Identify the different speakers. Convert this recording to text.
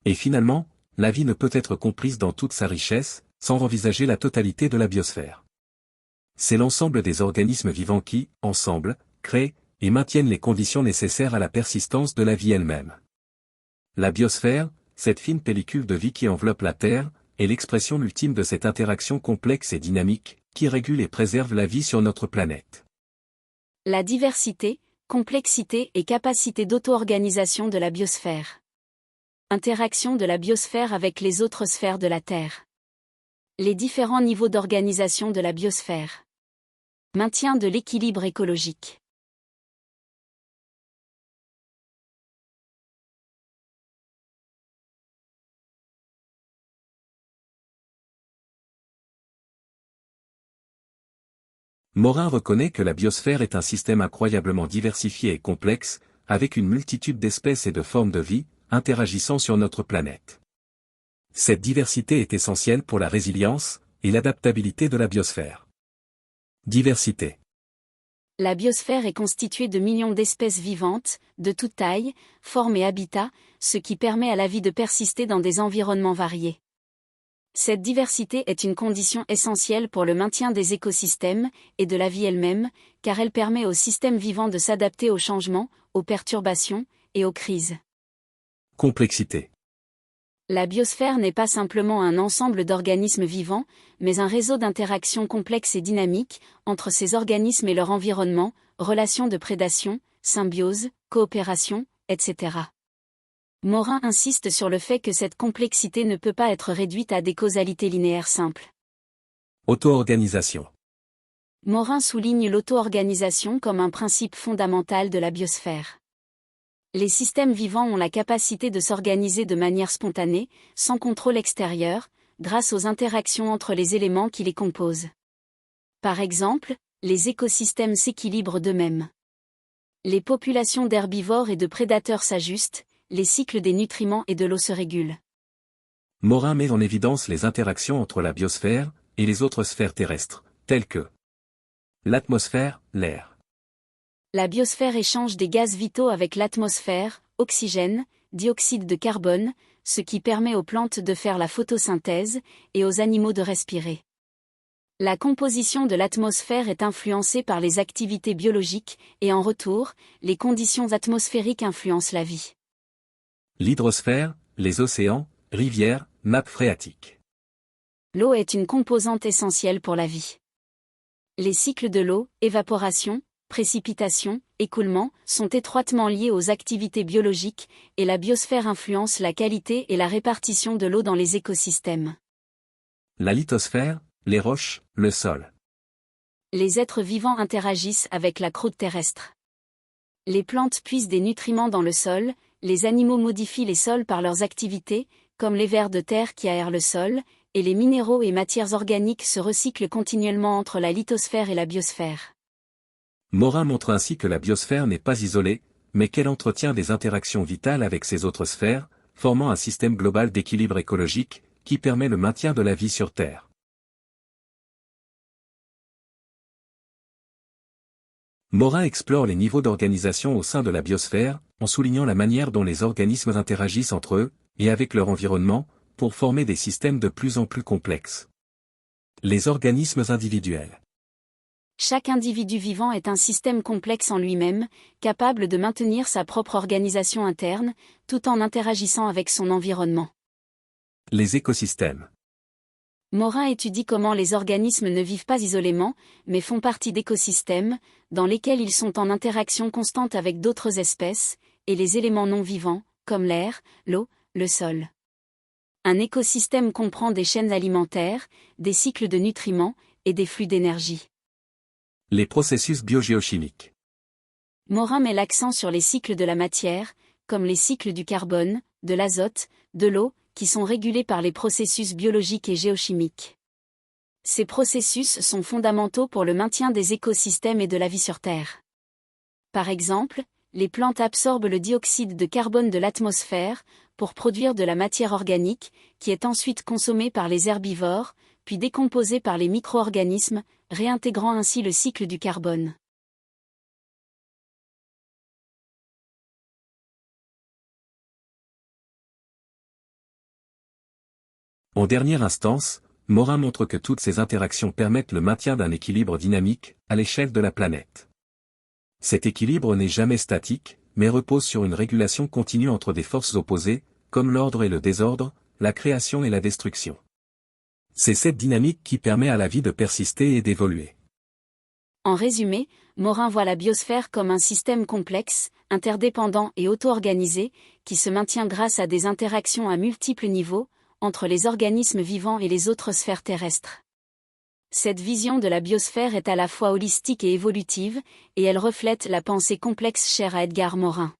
Speaker 1: Et finalement, la vie ne peut être comprise dans toute sa richesse, sans envisager la totalité de la biosphère. C'est l'ensemble des organismes vivants qui, ensemble, créent et maintiennent les conditions nécessaires à la persistance de la vie elle-même. La biosphère, cette fine pellicule de vie qui enveloppe la Terre, est l'expression ultime de cette interaction complexe et dynamique, qui régule et préserve la vie sur notre planète.
Speaker 2: La diversité, complexité et capacité d'auto-organisation de la biosphère. Interaction de la biosphère avec les autres sphères de la Terre. Les différents niveaux d'organisation de la biosphère. Maintien de l'équilibre écologique.
Speaker 1: Morin reconnaît que la biosphère est un système incroyablement diversifié et complexe, avec une multitude d'espèces et de formes de vie, interagissant sur notre planète. Cette diversité est essentielle pour la résilience et l'adaptabilité de la biosphère. Diversité.
Speaker 2: La biosphère est constituée de millions d'espèces vivantes, de toute taille, forme et habitat, ce qui permet à la vie de persister dans des environnements variés. Cette diversité est une condition essentielle pour le maintien des écosystèmes et de la vie elle-même, car elle permet aux systèmes vivants de s'adapter aux changements, aux perturbations et aux crises.
Speaker 1: Complexité.
Speaker 2: La biosphère n'est pas simplement un ensemble d'organismes vivants, mais un réseau d'interactions complexes et dynamiques entre ces organismes et leur environnement, relations de prédation, symbiose, coopération, etc. Morin insiste sur le fait que cette complexité ne peut pas être réduite à des causalités linéaires simples.
Speaker 1: Auto-organisation.
Speaker 2: Morin souligne l'auto-organisation comme un principe fondamental de la biosphère. Les systèmes vivants ont la capacité de s'organiser de manière spontanée, sans contrôle extérieur, grâce aux interactions entre les éléments qui les composent. Par exemple, les écosystèmes s'équilibrent d'eux-mêmes. Les populations d'herbivores et de prédateurs s'ajustent, les cycles des nutriments et de l'eau se régulent.
Speaker 1: Morin met en évidence les interactions entre la biosphère et les autres sphères terrestres, telles que l'atmosphère, l'air.
Speaker 2: La biosphère échange des gaz vitaux avec l'atmosphère, oxygène, dioxyde de carbone, ce qui permet aux plantes de faire la photosynthèse, et aux animaux de respirer. La composition de l'atmosphère est influencée par les activités biologiques, et en retour, les conditions atmosphériques influencent la vie.
Speaker 1: L'hydrosphère, les océans, rivières, nappes phréatiques.
Speaker 2: L'eau est une composante essentielle pour la vie. Les cycles de l'eau, évaporation, précipitation, écoulement, sont étroitement liés aux activités biologiques, et la biosphère influence la qualité et la répartition de l'eau dans les écosystèmes.
Speaker 1: La lithosphère, les roches, le sol.
Speaker 2: Les êtres vivants interagissent avec la croûte terrestre. Les plantes puisent des nutriments dans le sol, les animaux modifient les sols par leurs activités, comme les vers de terre qui aèrent le sol, et les minéraux et matières organiques se recyclent continuellement entre la lithosphère et la biosphère.
Speaker 1: Morin montre ainsi que la biosphère n'est pas isolée, mais qu'elle entretient des interactions vitales avec ces autres sphères, formant un système global d'équilibre écologique, qui permet le maintien de la vie sur Terre. Morin explore les niveaux d'organisation au sein de la biosphère, en soulignant la manière dont les organismes interagissent entre eux, et avec leur environnement, pour former des systèmes de plus en plus complexes. Les organismes individuels.
Speaker 2: Chaque individu vivant est un système complexe en lui-même, capable de maintenir sa propre organisation interne, tout en interagissant avec son environnement.
Speaker 1: Les écosystèmes.
Speaker 2: Morin étudie comment les organismes ne vivent pas isolément, mais font partie d'écosystèmes, dans lesquels ils sont en interaction constante avec d'autres espèces, et les éléments non vivants, comme l'air, l'eau, le sol. Un écosystème comprend des chaînes alimentaires, des cycles de nutriments, et des flux d'énergie.
Speaker 1: Les processus biogéochimiques.
Speaker 2: Morin met l'accent sur les cycles de la matière, comme les cycles du carbone, de l'azote, de l'eau, qui sont régulés par les processus biologiques et géochimiques. Ces processus sont fondamentaux pour le maintien des écosystèmes et de la vie sur Terre. Par exemple, les plantes absorbent le dioxyde de carbone de l'atmosphère pour produire de la matière organique, qui est ensuite consommée par les herbivores, puis décomposée par les micro-organismes, réintégrant ainsi le cycle du carbone.
Speaker 1: En dernière instance, Morin montre que toutes ces interactions permettent le maintien d'un équilibre dynamique, à l'échelle de la planète. Cet équilibre n'est jamais statique, mais repose sur une régulation continue entre des forces opposées, comme l'ordre et le désordre, la création et la destruction. C'est cette dynamique qui permet à la vie de persister et d'évoluer.
Speaker 2: En résumé, Morin voit la biosphère comme un système complexe, interdépendant et auto-organisé, qui se maintient grâce à des interactions à multiples niveaux, entre les organismes vivants et les autres sphères terrestres. Cette vision de la biosphère est à la fois holistique et évolutive, et elle reflète la pensée complexe chère à Edgar Morin.